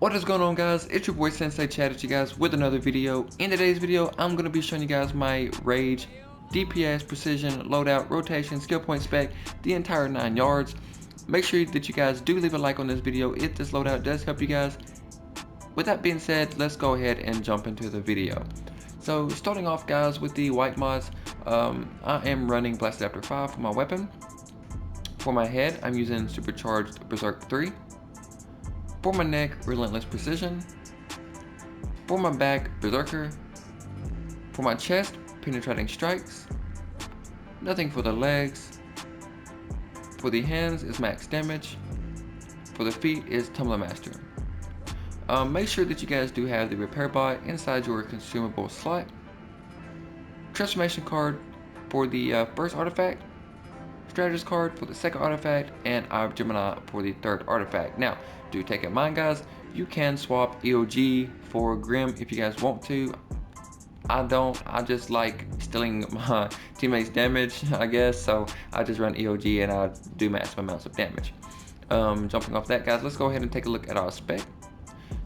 What is going on, guys? It's your boy Sensei Chad at you guys with another video. In today's video, I'm going to be showing you guys my rage, DPS, precision, loadout, rotation, skill point spec, the entire 9 yards. Make sure that you guys do leave a like on this video if this loadout does help you guys. With that being said, let's go ahead and jump into the video. So starting off, guys, with the white mods, I am running Blasted After 5 for my weapon. For my head, I'm using Supercharged Berserk 3. For my neck, Relentless Precision. For my back, Berserker. For my chest, Penetrating Strikes. Nothing for the legs. For the hands is Max Damage. For the feet is Tumbler Master. Make sure that you guys do have the repair bot inside your consumable slot. Transformation card for the first artifact. Strategist card for the second artifact, and Eye of Gemini for the third artifact. Now, do take in mind, guys, you can swap EOG for Grim if you guys want to. I don't. I just like stealing my teammates' damage, I guess, so I just run EOG and I do massive amounts of damage. Jumping off that, guys, let's go ahead and take a look at our spec.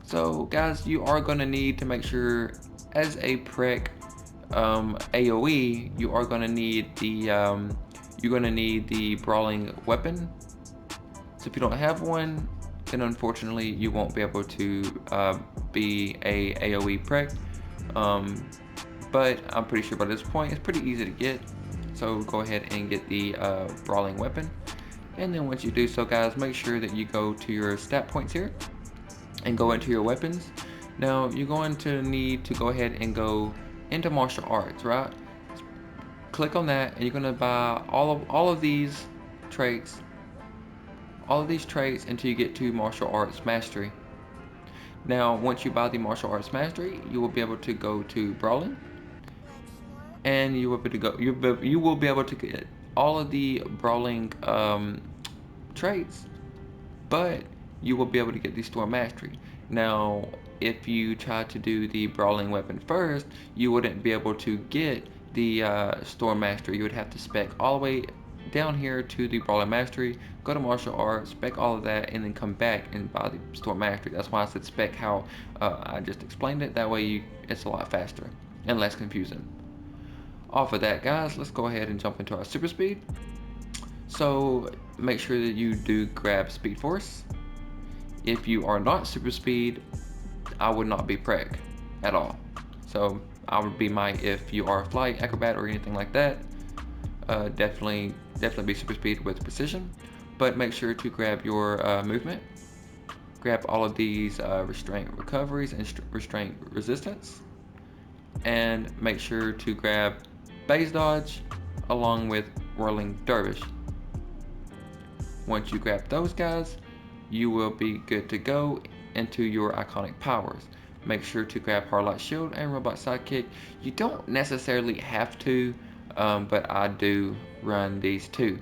So, guys, you are going to need to make sure, as a prec AoE, you are going to need the you're going to need the brawling weapon. So if you don't have one, then unfortunately you won't be able to be a AoE prec. But I'm pretty sure by this point it's pretty easy to get. So go ahead and get the brawling weapon. And then once you do so, guys, make sure that you go to your stat points here and go into your weapons. Now you're going to need to go ahead and go into martial arts, right? Click on that, and you're gonna buy all of these traits, until you get to martial arts mastery. Now, once you buy the martial arts mastery, you will be able to go to brawling, and you will be able to get all of the brawling traits, but you will be able to get the storm mastery. Now, if you try to do the brawling weapon first, you wouldn't be able to get the storm mastery. You would have to spec all the way down here to the brawling mastery, go to martial arts, spec all of that, and then come back and buy the storm mastery. That's why I said spec how I just explained it. That way it's a lot faster and less confusing. Off of that, guys, let's go ahead and jump into our super speed. So make sure that you do grab speed force. If you are not super speed, I would not be prec at all. So I would be if you are flight, acrobat, or anything like that, definitely be super speed with precision. But make sure to grab your movement. Grab all of these restraint recoveries and restraint resistance, and make sure to grab base dodge along with whirling dervish. Once you grab those, guys, you will be good to go into your iconic powers. Make sure to grab Hardlight Shield and Robot Sidekick. You don't necessarily have to, but I do run these two.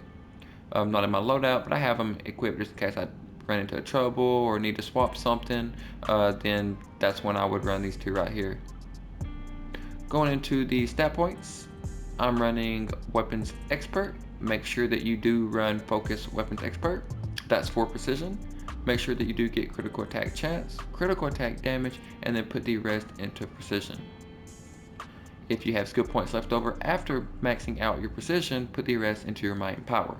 Not in my loadout, but I have them equipped just in case I run into trouble or need to swap something. Then that's when I would run these two right here. Going into the stat points, I'm running Weapons Expert. Make sure that you do run Focus Weapons Expert. That's for precision. Make sure that you do get critical attack chance, critical attack damage, and then put the rest into precision. If you have skill points left over after maxing out your precision, put the rest into your might and power.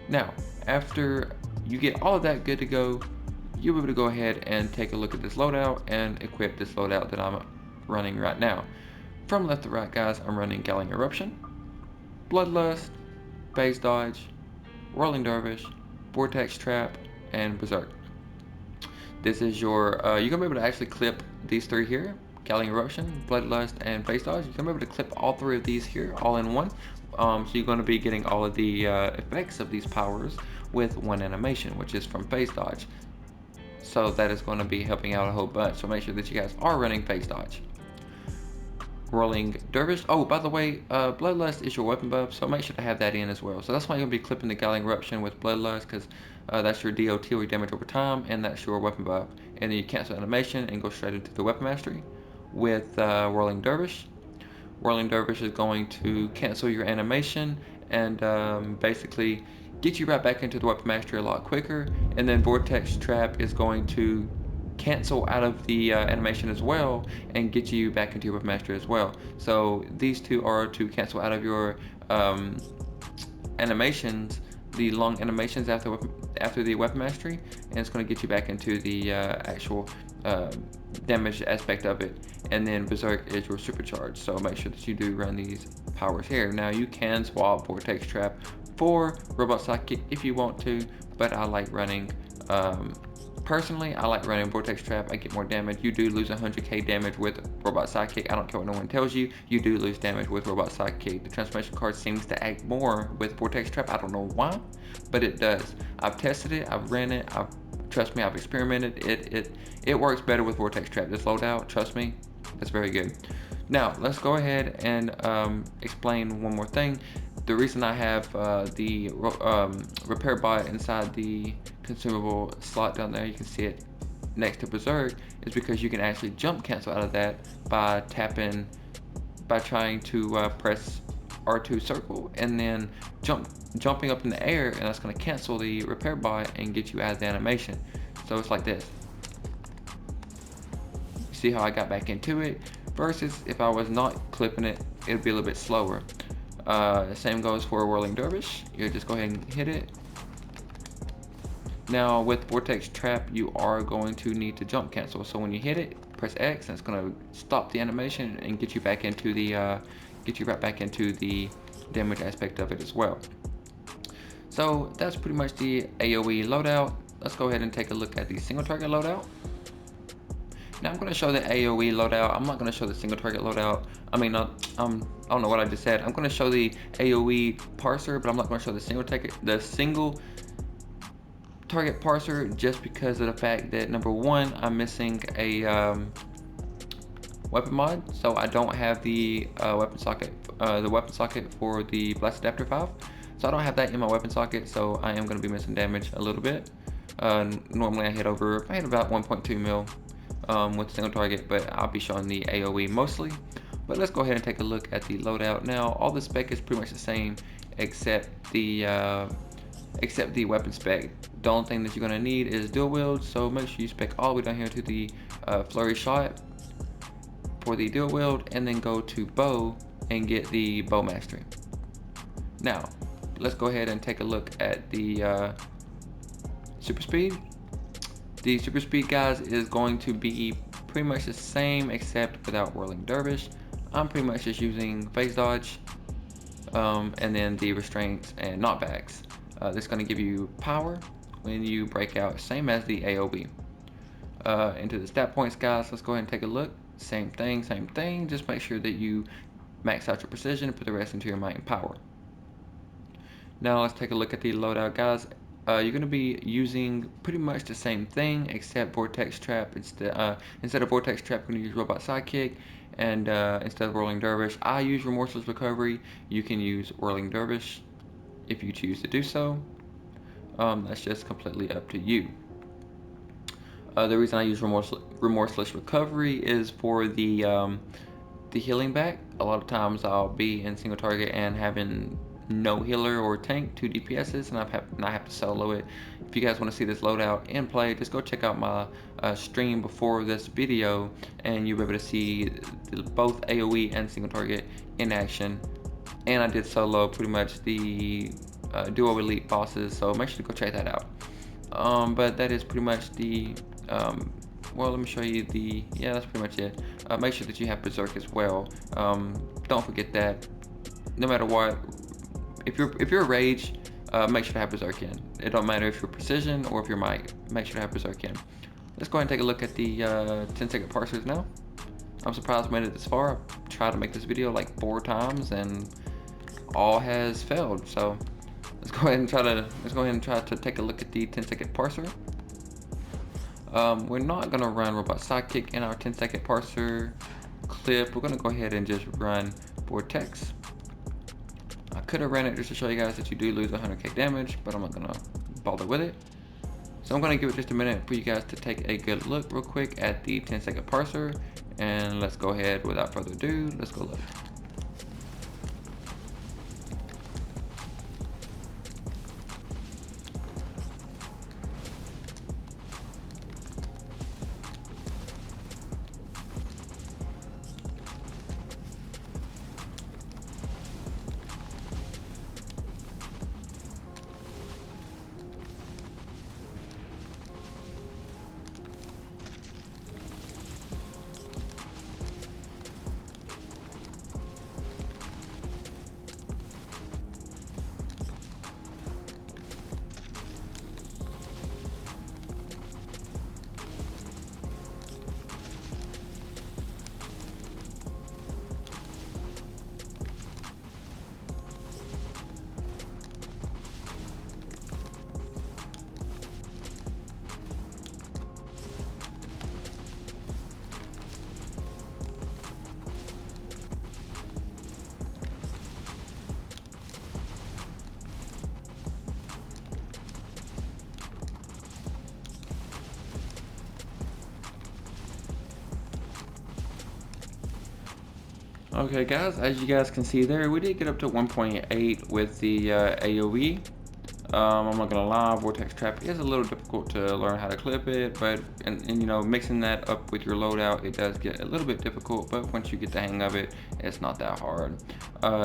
Now, after you get all of that good to go, you'll be able to go ahead and take a look at this loadout and equip this loadout that I'm running right now. From left to right, guys, I'm running Galling Eruption, Bloodlust, Phase Dodge, Whirling Dervish, Vortex Trap, and Berserk. This is your, you're gonna be able to actually clip these three here: Galling Eruption, Bloodlust, and Phase Dodge. You're gonna be able to clip all three of these here, all in one. So you're gonna be getting all of the effects of these powers with one animation, which is from Phase Dodge. So that is gonna be helping out a whole bunch. So make sure that you guys are running Phase Dodge. Whirling Dervish. Oh, by the way, Bloodlust is your weapon buff, so make sure to have that in as well. So that's why you're going to be clipping the Galling Eruption with Bloodlust, because that's your DOT, or your damage over time, and that's your weapon buff. And then you cancel animation and go straight into the weapon mastery with Whirling Dervish. Whirling Dervish is going to cancel your animation, and basically get you right back into the weapon mastery a lot quicker, and then Vortex Trap is going to cancel out of the animation as well and get you back into your weapon mastery as well. So these two are to cancel out of your animations, the long animations after the weapon mastery, and it's going to get you back into the actual damage aspect of it. And then Berserk is your supercharge, so make sure that you do run these powers here. Now you can swap Vortex Trap for Robot Sidekick if you want to, but I like running personally, I like running Vortex Trap. I get more damage. You do lose 100k damage with Robot Sidekick. I don't care what no one tells you. You do lose damage with Robot Sidekick. The transformation card seems to act more with Vortex Trap. I don't know why, but it does. I've tested it. I've ran it. Trust me, I've experimented. It works better with Vortex Trap. This loadout, trust me, it's very good. Now let's go ahead and explain one more thing. The reason I have the repair bot inside the consumable slot down there, you can see it next to Berserk, is because you can actually jump cancel out of that by trying to press R2 circle and then jumping up in the air, and that's going to cancel the repair bot and get you out of the animation. So it's like this. See how I got back into it, versus if I was not clipping it, it would be a little bit slower. Same goes for a Whirling Dervish. You just go ahead and hit it. Now with Vortex Trap, you are going to need to jump cancel. So when you hit it, press X, and it's going to stop the animation and get you back into the right back into the damage aspect of it as well. So that's pretty much the AoE loadout. Let's go ahead and take a look at the single target loadout. Now I'm going to show the AoE loadout. I'm not going to show the single target loadout. I mean, I don't know what I just said. I'm going to show the AoE parser, but I'm not going to show the single target parser, just because of the fact that number one, I'm missing a weapon mod, so I don't have the weapon socket for the Blast Adapter 5. So I don't have that in my weapon socket, so I am going to be missing damage a little bit. Normally I hit about 1.2 mil. With single target, but I'll be showing the AoE mostly. But let's go ahead and take a look at the loadout. Now all the spec is pretty much the same except the weapon spec. The only thing that you're going to need is dual wield, so make sure you spec all the way down here to the flurry shot for the dual wield, and then go to bow and get the bow mastery. Now let's go ahead and take a look at the super speed. The super speed, guys, is going to be pretty much the same except without Whirling Dervish. I'm pretty much just using phase dodge and then the restraints and knockbacks. This is going to give you power when you break out, same as the AoE. Into the stat points, guys, let's go ahead and take a look. Same thing, just make sure that you max out your precision and put the rest into your might and power. Now let's take a look at the loadout, guys. You're going to be using pretty much the same thing except Vortex Trap. Instead of Vortex Trap, you're going to use Robot Sidekick, and instead of Whirling Dervish, I use Remorseless Recovery. You can use Whirling Dervish if you choose to do so. That's just completely up to you. The reason I use Remorseless Recovery is for the healing back. A lot of times I'll be in single target and having no healer or tank, 2 DPSs, and I have to solo it. If you guys want to see this loadout in play, just go check out my stream before this video, and you'll be able to see both AoE and single target in action. And I did solo pretty much the duo elite bosses, so make sure to go check that out. But that is pretty much the well, let me show you the, yeah, that's pretty much it. Make sure that you have Berserk as well. Don't forget that. No matter what, if you're a rage, make sure to have Berserk in. It don't matter if you're precision or if you're might, make sure to have Berserk in. Let's go ahead and take a look at the 10-second parsers now. I'm surprised I made it this far. I've tried to make this video like 4 times and all has failed. So let's go ahead and try to take a look at the 10-second parser. We're not gonna run Robot Sidekick in our 10-second parser clip. We're gonna go ahead and just run Vortex. I could have ran it just to show you guys that you do lose 100k damage, but I'm not gonna bother with it. So I'm gonna give it just a minute for you guys to take a good look real quick at the 10-second parser, and let's go ahead without further ado, let's go look. Okay guys, as you guys can see there, we did get up to 1.8 with the AoE. I'm not gonna lie, Vortex Trap is a little difficult to learn how to clip it, but and you know, mixing that up with your loadout, it does get a little bit difficult, but once you get the hang of it, it's not that hard.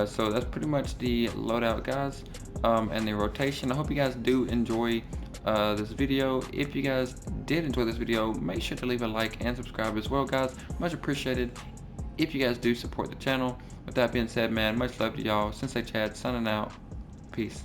So that's pretty much the loadout, guys, and the rotation. I hope you guys do enjoy this video. If you guys did enjoy this video, make sure to leave a like and subscribe as well, guys. Much appreciated if you guys do support the channel. With that being said, man, much love to y'all. Sensei Chad signing out. Peace.